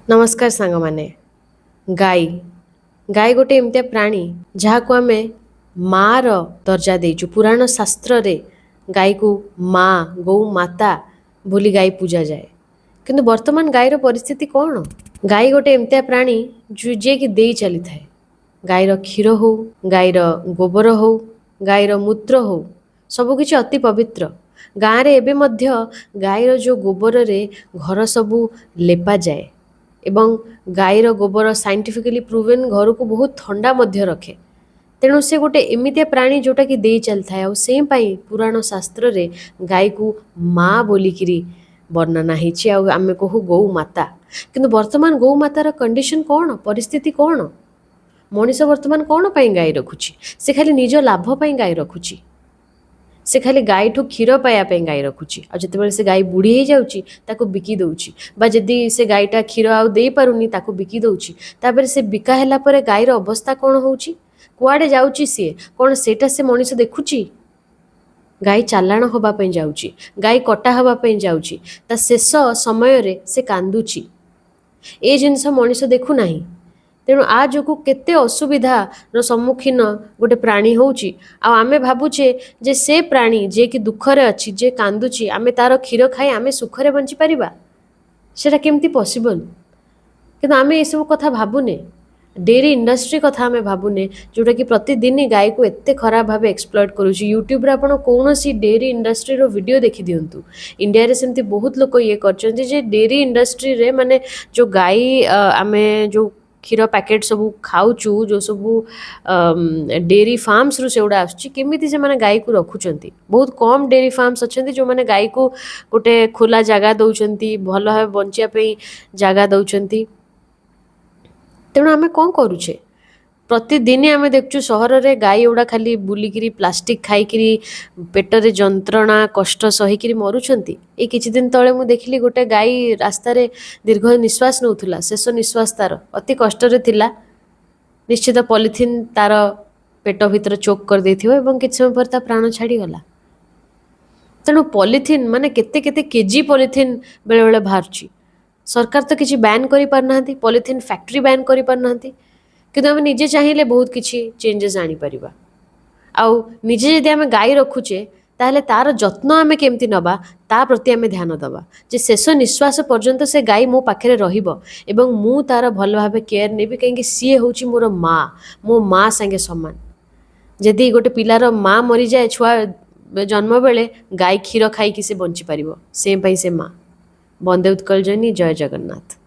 नमस्कार सांग माने गाई गाई गोटे एमती प्राणी जहाँ को आम माँ रो दर्जा देचु पुराण शास्त्र रे गाई को माँ गौ माता बोली गाई पूजा जाए किंतु वर्तमान गाईर परिस्थिति कौन। गाई गोटे एमती प्राणी जो जे कि दे चली थाए गाईर क्षीर हो गाईर गोबर हो गाईर मूत्र हो सबकिछि अति पवित्र। गाँव रे एबे मध्य गाईर जो गोबर रे घर सबू लेपा जाए एवं गाईर गोबर साइंटिफिकली प्रूवेन घर को बहुत ठंडा मध्य रखे। तेणु से गोटे एमितिया प्राणी जोटा कि दे चली थाए से पुराण शास्त्र रे गाई को माँ बोलिकी वर्णना होती आम कहू गौ माता। किंतु वर्तमान गौ मातार कंडीशन कौन परिस्थिति कौन मनीष वर्तमान कौन पाई गाई रखुची से खाली निज लाभ पाई गाई रखुची से खाली गाई ठू क्षीर पाइबापी गाई रखुची आ जिते से गाई बुढ़ी हो जाऊँगी ताको बिकी दौची बा जदि से गाईटा क्षीर आउ दे पारुनी ताको बिकी दौची तापर से बिका ହେଲା ପରେ गाईर अवस्था कौन होची कुआडे जाऊँची सी कौन सेटा से मनीष देखुची। गाई चालाण होबापी जाऊँची गाई कटा होबापी जाऊँची ता शेष समय रे से कांदुची ए जिनस मनीष देखु नाही। तेणु आ जो केते असुविधार सम्मुखीन गोटे प्राणी होची आमे भावुचे जे से प्राणी जे कि दुखरे अच्छी जे कांदुची आमे तार क्षीर खाई आमे सुखरे बंची पारिबा सेटा केमती पॉसिबल। किंतु आमे ये सब कथा भावुने डेयरी इंडस्ट्री कथा आमे भावुने जोटा कि प्रतिदिन गाई को एते खराब भाव एक्सप्लॉइट करूची। यूट्यूब रे आपण कोनोसी डेयरी इंडस्ट्री रो वीडियो देखि दियंतु इंडिया रे सेमती बहुत लोक ये करछन जे डेयरी इंडस्ट्री रे माने जो गाई आमे जो क्षीर पैकेट सब खाऊचु जो सब डेयरी फार्म्स रु सेगुड़ा आसमिति से माने गाई को रखुचंती। बहुत कम डेयरी फार्म्स अच्छे जो माने गाई को गोटे खोला जगह दौरान भल भाव बंचापी जगह दौरान। तेणु आम कौन करुचे प्रतिदिन आम देखु सहर रे गाई गुड़ा खाली बुलिकी प्लास्टिक खाईकि पेटरे जंत्रणा कष्ट सहीकि मरुंट। ये किछि दिन तले मु देखिली गोटे गाई रास्ता रे दीर्घ निश्वास नौथुला शेष निश्वास तार अति कष्ट रे थिला निश्चित पॉलिथिन तार पेट भीतर चोक कर देथिबो एवं किछि समय पर ता प्राण छाड़ी गला। तेणु पॉलिथिन माने केते केते केजी पॉलिथिन बेले बेले बाहरची सरकार तो किसी बैन करि पारनाहांती पॉलिथिन फैक्ट्री बैन करि पारनाहांती किंतु आम निजे चाहिए बहुत किसी चेंजेस आनीपर आउ निजे जदि आम गाई रखुचे ताहले तार जत्न आम केमती नबा ता प्रति आम ध्यान दबा जे शेष निश्वास पर्यंत से गाई मो पाखे रहिबो एवं मु तार भल भाव केयर नेबी कहीं सी होची मोर माँ मो माँ संगे समान। जदि गोटे पिलार माँ मरी जाए छुआ जन्म बेले गाई क्षीर खाई से बंची पारिबो से माँ। बंदे उत्कल जैनी जय जगन्नाथ।